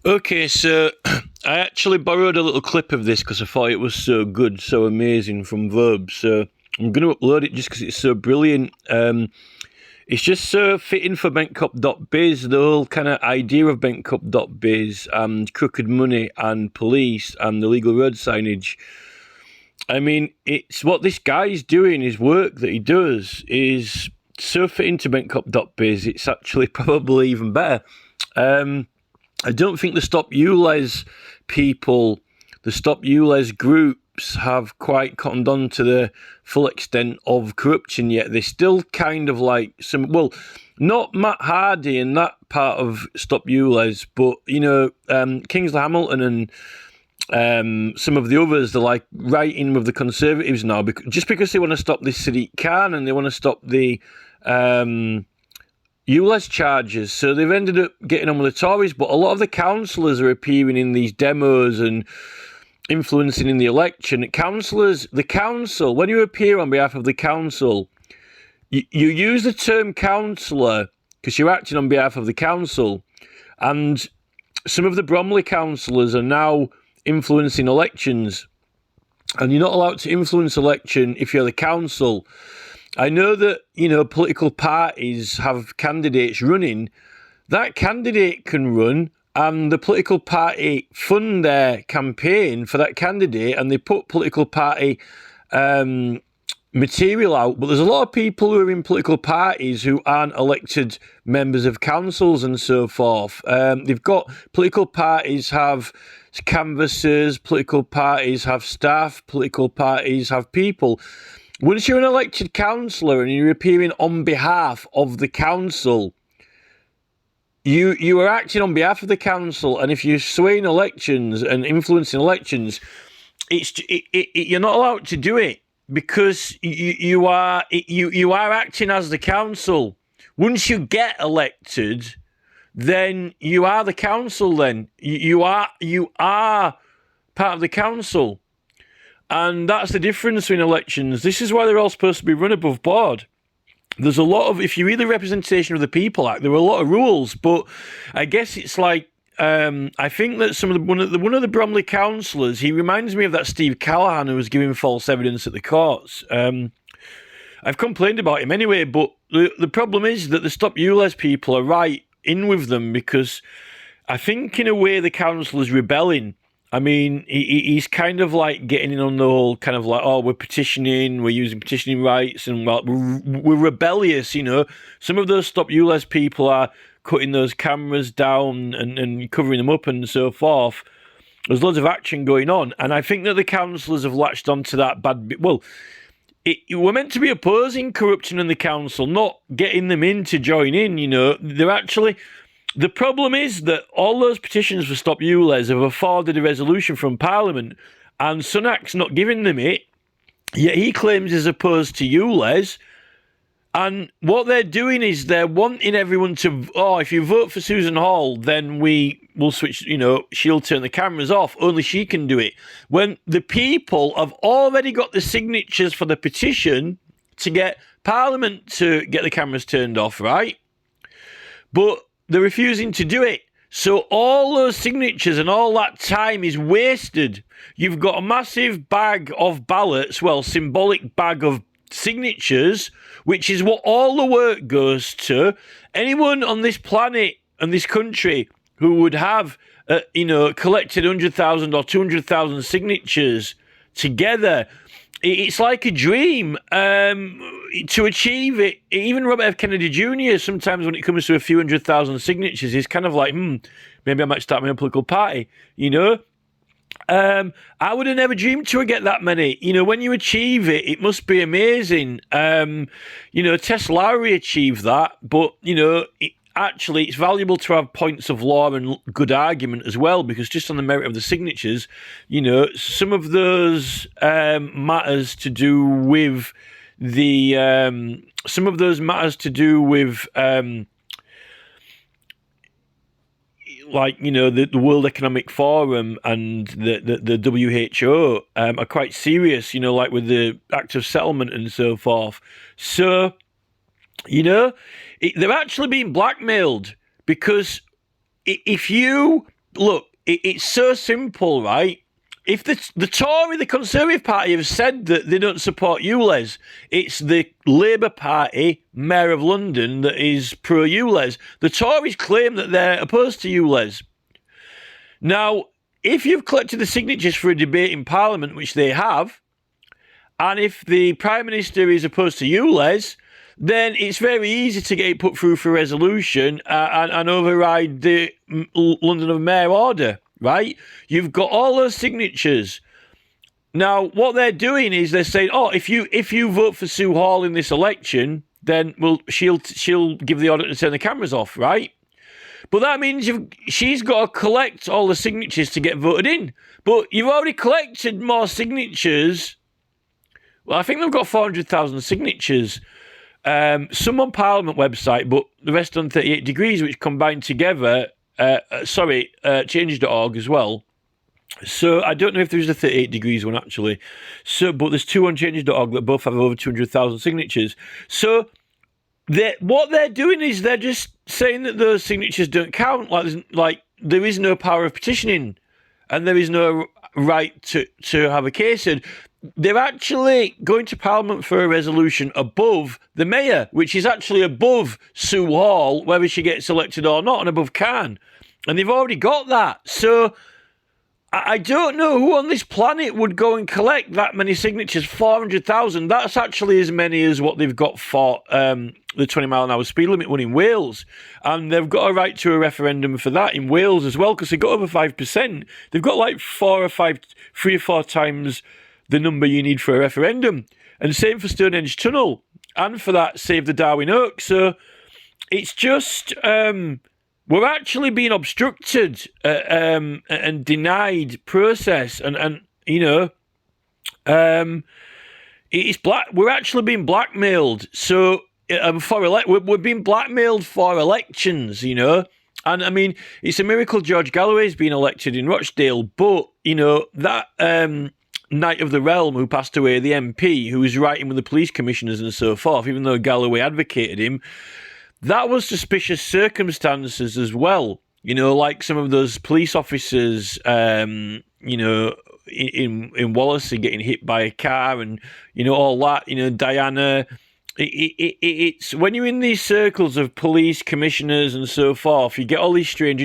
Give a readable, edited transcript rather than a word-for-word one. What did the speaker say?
Okay, so I actually borrowed a little clip of this because I thought it was so good, so amazing from Vobes. So I'm going to upload it just because it's so brilliant. It's just so fitting for BentCop.biz, the whole kind of idea of BentCop.biz and crooked money and police and the legal road signage. I mean, it's what this guy's doing, his work that he does is so fitting to BentCop.biz, it's actually probably even better. I don't think the Stop ULEZ people, the Stop ULEZ groups have quite cottoned on to the full extent of corruption yet. They're still kind of like not Matt Hardy and that part of Stop ULEZ, but, Kingsley Hamilton and some of the others, they're like right in with the Conservatives now, just because they want to stop this Sadiq Khan and they want to stop the ULEZ charges. So they've ended up getting on with the Tories, but a lot of the councillors are appearing in these demos and influencing in the election. The council, when you appear on behalf of the council, you use the term councillor because you're acting on behalf of the council. And some of the Bromley councillors are now influencing elections. And you're not allowed to influence election if you're the council. I know that, political parties have candidates running. That candidate can run, and the political party fund their campaign for that candidate, and they put political party material out. But there's a lot of people who are in political parties who aren't elected members of councils and so forth. They've got political parties have canvassers, political parties have staff, political parties have people. Once you're an elected councillor and you're appearing on behalf of the council, you are acting on behalf of the council, and if you're swaying elections and influencing elections, you're not allowed to do it because you are acting as the council. Once you get elected, then you are the council. Then you are part of the council. And that's the difference in elections. This is why they're all supposed to be run above board. There's a lot of, if you read the Representation of the People Act, there are a lot of rules, but I guess it's like, I think that one of the Bromley councillors, he reminds me of that Steve Callaghan who was giving false evidence at the courts. I've complained about him anyway, but the problem is that the Stop ULEZ people are right in with them because I think in a way the council is rebelling. I mean, he's kind of like getting in on the whole kind of like, oh, we're petitioning, we're using petitioning rights, and we're rebellious, Some of those Stop ULEZ people are cutting those cameras down and covering them up and so forth. There's loads of action going on, and I think that the councillors have latched onto that we're meant to be opposing corruption in the council, not getting them in to join in, They're actually... The problem is that all those petitions for Stop ULEZ have afforded a resolution from Parliament, and Sunak's not giving them it, yet he claims he's opposed to ULEZ. And what they're doing is they're wanting everyone to, if you vote for Susan Hall, then we will switch, she'll turn the cameras off. Only she can do it. When the people have already got the signatures for the petition to get Parliament to get the cameras turned off, right? But they're refusing to do it. So all those signatures and all that time is wasted. You've got a massive bag of ballots, symbolic bag of signatures, which is what all the work goes to. Anyone on this planet and this country who would have, collected 100,000 or 200,000 signatures together, it's like a dream to achieve it. Even Robert F. Kennedy Jr., sometimes when it comes to a few 100,000 signatures, he's kind of like, maybe I might start my own political party, I would have never dreamed to get that many. When you achieve it, it must be amazing. Tess Lowry achieved that, but, actually, it's valuable to have points of law and good argument as well, because just on the merit of the signatures, some of those matters to do with the the World Economic Forum and the WHO are quite serious, like with the Act of Settlement and so forth. So, they're actually being blackmailed because if you look, it's so simple, right? If the Tory, the Conservative Party, have said that they don't support ULEZ, it's the Labour Party, Mayor of London, that is pro-ULEZ. The Tories claim that they're opposed to ULEZ. Now, if you've collected the signatures for a debate in Parliament, which they have, and if the Prime Minister is opposed to ULEZ, then it's very easy to get it put through for resolution and override the London Mayor order, right? You've got all those signatures. Now, what they're doing is they're saying, oh, if you vote for Sue Hall in this election, then she'll give the order to turn the cameras off, right? But that means she's got to collect all the signatures to get voted in. But you've already collected more signatures. Well, I think they've got 400,000 signatures. Some on Parliament website, but the rest on 38 Degrees, which combined together, change.org as well. So I don't know if there's a 38 Degrees one actually. But there's two on change.org that both have over 200,000 signatures. So what they're doing is they're just saying that those signatures don't count. Like there is no power of petitioning, and there is no right to have a case. And they're actually going to Parliament for a resolution above the Mayor, which is actually above Sue Hall, whether she gets elected or not, and above Khan. And they've already got that. So I don't know who on this planet would go and collect that many signatures, 400,000. That's actually as many as what they've got for the 20-mile-an-hour speed limit one in Wales. And they've got a right to a referendum for that in Wales as well, because they've got over 5%. They've got like 3 or 4 times the number you need for a referendum. And same for Stonehenge Tunnel, and for that Save the Darwin Oak. So it's just... we're actually being obstructed and denied process, and you know, we're actually being blackmailed. So we're being blackmailed for elections, you know. And I mean, it's a miracle George Galloway's been elected in Rochdale, but you know that Knight of the Realm who passed away, the MP who was writing with the police commissioners and so forth, even though Galloway advocated him. That was suspicious circumstances as well. You know, like some of those police officers, you know, in Wallasey getting hit by a car and, you know, all that, you know, Diana. It's when you're in these circles of police commissioners and so forth, you get all these strange